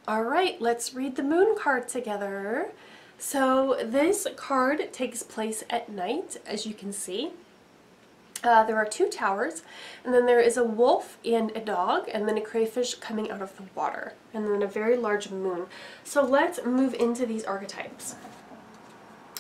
Alright, let's read the moon card together. So this card takes place at night, as you can see. There are two towers, and then there is a wolf and a dog, and then a crayfish coming out of the water, and then a very large moon. So let's move into these archetypes.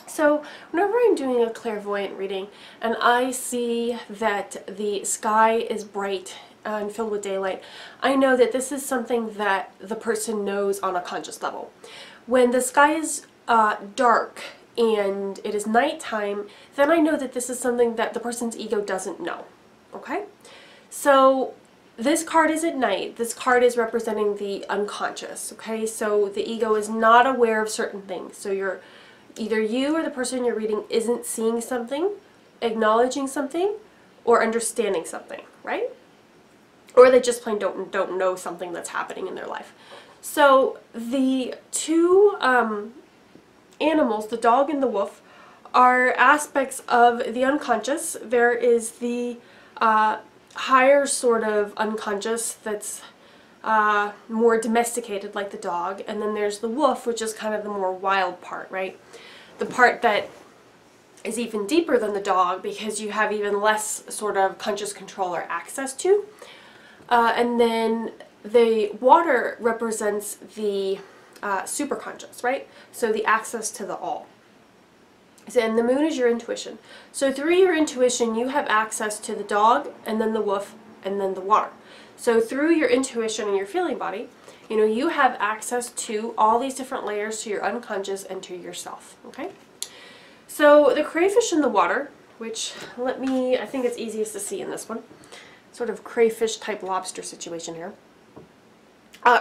So whenever I'm doing a clairvoyant reading and I see that the sky is bright and filled with daylight, I know that this is something that the person knows on a conscious level. When the sky is dark and it is nighttime, then I know that this is something that the person's ego doesn't know. Okay? So this card is at night. This card is representing the unconscious. Okay? So the ego is not aware of certain things. So either you or the person you're reading isn't seeing something, acknowledging something, or understanding something, right? Or they just plain don't know something that's happening in their life. So the two animals, the dog and the wolf, are aspects of the unconscious. There is the higher sort of unconscious that's more domesticated, like the dog, and then there's the wolf, which is kind of the more wild part, right? The part that is even deeper than the dog because you have even less sort of conscious control or access to. And then the water represents the superconscious, right? So the access to the all. And the moon is your intuition. So through your intuition, you have access to the dog, and then the wolf, and then the water. So through your intuition and your feeling body, you know, you have access to all these different layers to your unconscious and to yourself, okay? So the crayfish in the water, which I think it's easiest to see in this one, sort of crayfish type lobster situation here,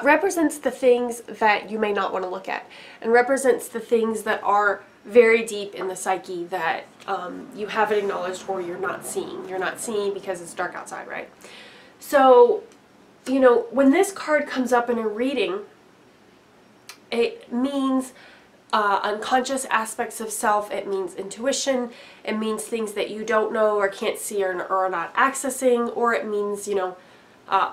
represents the things that you may not want to look at, and represents the things that are very deep in the psyche that you haven't acknowledged or you're not seeing. You're not seeing because it's dark outside, right? So, you know, when this card comes up in a reading, it means unconscious aspects of self, it means intuition, it means things that you don't know or can't see or are not accessing, or it means, you know,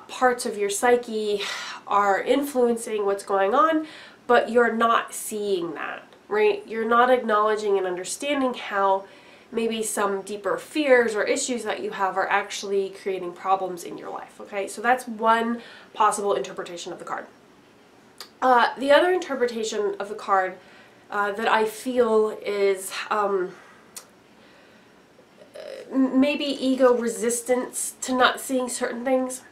parts of your psyche are influencing what's going on, but you're not seeing that, right? You're not acknowledging and understanding how maybe some deeper fears or issues that you have are actually creating problems in your life, okay? So that's one possible interpretation of the card. The other interpretation of the card that I feel is maybe ego resistance to not seeing certain things.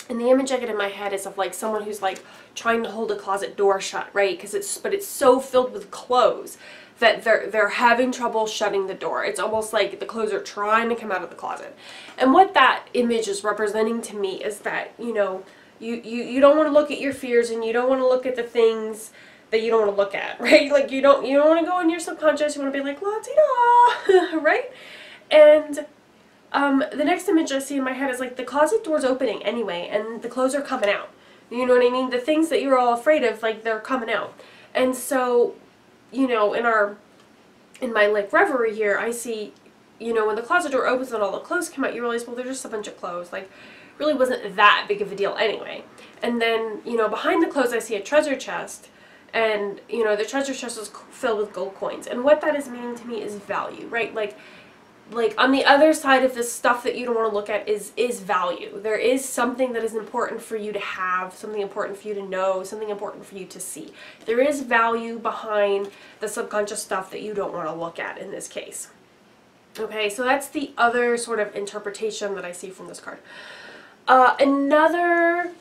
And the image I get in my head is of like someone who's like trying to hold a closet door shut, right? But it's so filled with clothes that they're having trouble shutting the door. It's almost like the clothes are trying to come out of the closet. And what that image is representing to me is that, you know, you don't want to look at your fears, and you don't want to look at the things that you don't want to look at, right? Like you don't want to go in your subconscious. You want to be like, la-ti-da, right? And the next image I see in my head is like the closet door's opening anyway, and the clothes are coming out. You know what I mean? The things that you're all afraid of, like, they're coming out. And so, you know, in my like reverie here, I see, you know, when the closet door opens and all the clothes come out, you realize, well, there's just a bunch of clothes. Like, really wasn't that big of a deal anyway. And then, you know, behind the clothes I see a treasure chest, and, you know, the treasure chest is filled with gold coins. And what that is meaning to me is value, right? Like on the other side of this stuff that you don't want to look at is value. There is something that is important for you to have, something important for you to know, something important for you to see. There is value behind the subconscious stuff that you don't want to look at in this case. Okay, so that's the other sort of interpretation that I see from this card. Another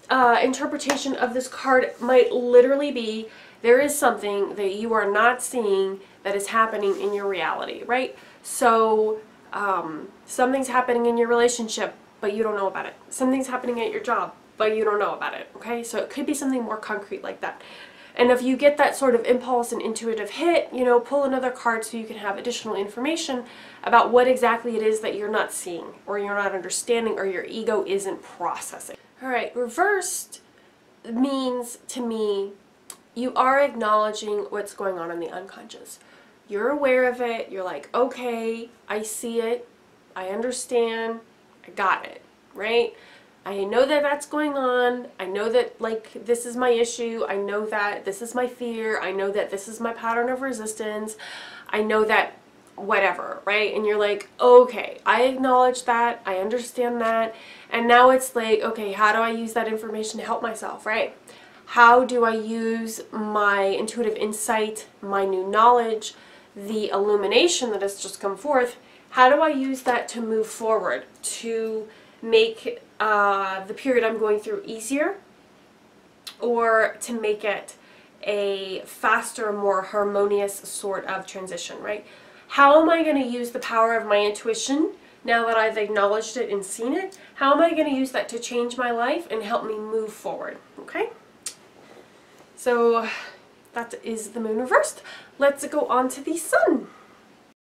interpretation of this card might literally be there is something that you are not seeing that is happening in your reality, right? So something's happening in your relationship, but you don't know about it. Something's happening at your job, but you don't know about it, okay? So it could be something more concrete like that. And if you get that sort of impulse and intuitive hit, you know, pull another card so you can have additional information about what exactly it is that you're not seeing, or you're not understanding, or your ego isn't processing. All right, reversed means to me you are acknowledging what's going on in the unconscious. You're aware of it. You're like, okay, I see it. I understand. I got it, right? I know that that's going on. I know that, like, this is my issue. I know that this is my fear. I know that this is my pattern of resistance. I know that whatever, right? And you're like, okay, I acknowledge that. I understand that. And now it's like, okay, how do I use that information to help myself, right? How do I use my intuitive insight, my new knowledge, the illumination that has just come forth? How do I use that to move forward, to make the period I'm going through easier, or to make it a faster, more harmonious sort of transition, right? How am I going to use the power of my intuition now that I've acknowledged it and seen it? How am I going to use that to change my life and help me move forward, okay? So that is the moon reversed. Let's go on to the sun.